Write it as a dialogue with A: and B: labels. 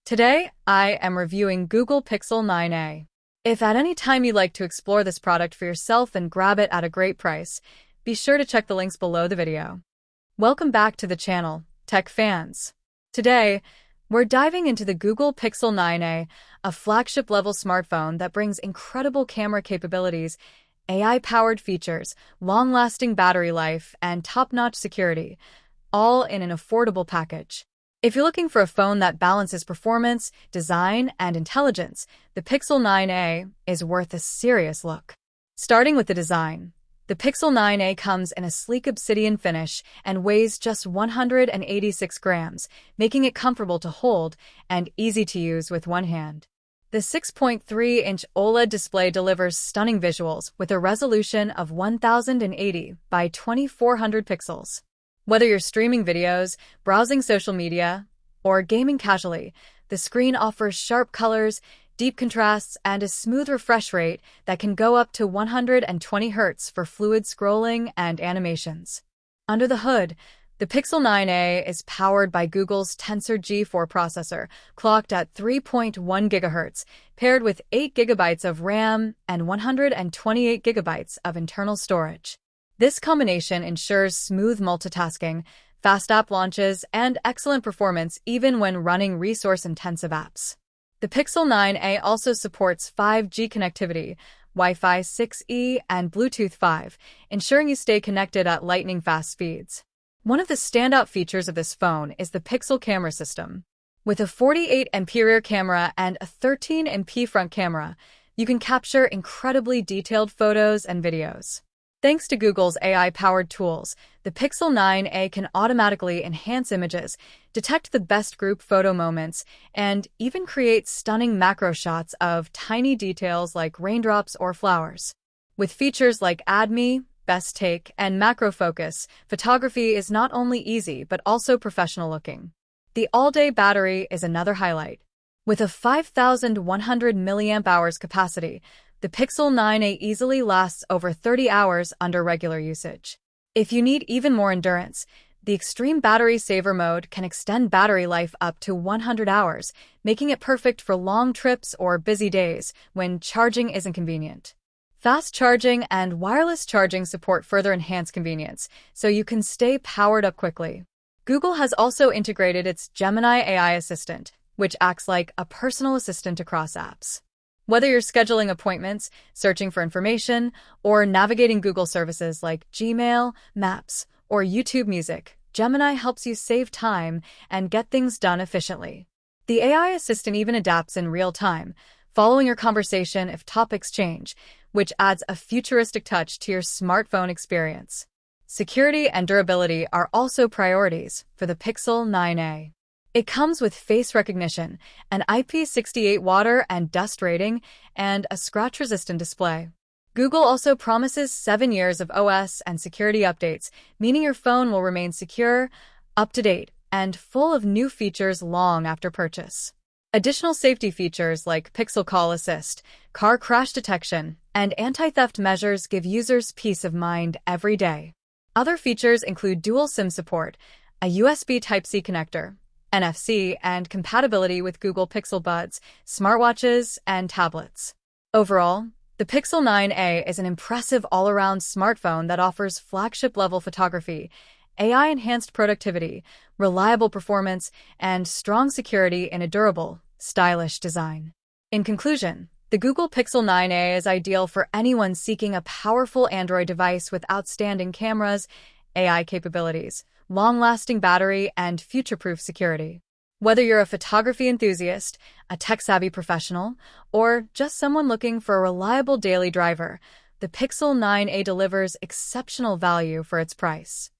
A: Today, I am reviewing Google Pixel 9a. If at any time you'd like to explore this product for yourself and grab it at a great price, be sure to check the links below the video. Welcome back to the channel, tech fans. Today, we're diving into the Google Pixel 9a, a flagship-level smartphone that brings incredible camera capabilities, AI-powered features, long-lasting battery life, and top-notch security, all in an affordable package. If you're looking for a phone that balances performance, design, and intelligence, the Pixel 9a is worth a serious look. Starting with the design, the Pixel 9a comes in a sleek obsidian finish and weighs just 186 grams, making it comfortable to hold and easy to use with one hand. The 6.3-inch OLED display delivers stunning visuals with a resolution of 1080 by 2400 pixels. Whether you're streaming videos, browsing social media, or gaming casually, the screen offers sharp colors, deep contrasts, and a smooth refresh rate that can go up to 120 Hz for fluid scrolling and animations. Under the hood, the Pixel 9a is powered by Google's Tensor G4 processor, clocked at 3.1 GHz, paired with 8 GB of RAM and 128 GB of internal storage. This combination ensures smooth multitasking, fast app launches, and excellent performance even when running resource-intensive apps. The Pixel 9a also supports 5G connectivity, Wi-Fi 6E, and Bluetooth 5, ensuring you stay connected at lightning-fast speeds. One of the standout features of this phone is the Pixel camera system. With a 48MP rear camera and a 13MP front camera, you can capture incredibly detailed photos and videos. Thanks to Google's AI-powered tools, the Pixel 9a can automatically enhance images, detect the best group photo moments, and even create stunning macro shots of tiny details like raindrops or flowers. With features like Add Me, Best Take, and Macro Focus, photography is not only easy but also professional-looking. The all-day battery is another highlight. With a 5,100 mAh capacity, the Pixel 9a easily lasts over 30 hours under regular usage. If you need even more endurance, the Extreme Battery Saver mode can extend battery life up to 100 hours, making it perfect for long trips or busy days when charging isn't convenient. Fast charging and wireless charging support further enhance convenience, so you can stay powered up quickly. Google has also integrated its Gemini AI assistant, which acts like a personal assistant across apps. Whether you're scheduling appointments, searching for information, or navigating Google services like Gmail, Maps, or YouTube Music, Gemini helps you save time and get things done efficiently. The AI assistant even adapts in real time, following your conversation if topics change, which adds a futuristic touch to your smartphone experience. Security and durability are also priorities for the Pixel 9a. It comes with face recognition, an IP68 water and dust rating, and a scratch-resistant display. Google also promises 7 years of OS and security updates, meaning your phone will remain secure, up-to-date, and full of new features long after purchase. Additional safety features like Pixel Call Assist, car crash detection, and anti-theft measures give users peace of mind every day. Other features include dual SIM support, a USB Type-C connector, NFC, and compatibility with Google Pixel Buds, smartwatches, and tablets. Overall, the Pixel 9a is an impressive all-around smartphone that offers flagship-level photography, AI-enhanced productivity, reliable performance, and strong security in a durable, stylish design. In conclusion, the Google Pixel 9a is ideal for anyone seeking a powerful Android device with outstanding cameras, AI capabilities, long-lasting battery, and future-proof security. Whether you're a photography enthusiast, a tech-savvy professional, or just someone looking for a reliable daily driver, the Pixel 9a delivers exceptional value for its price.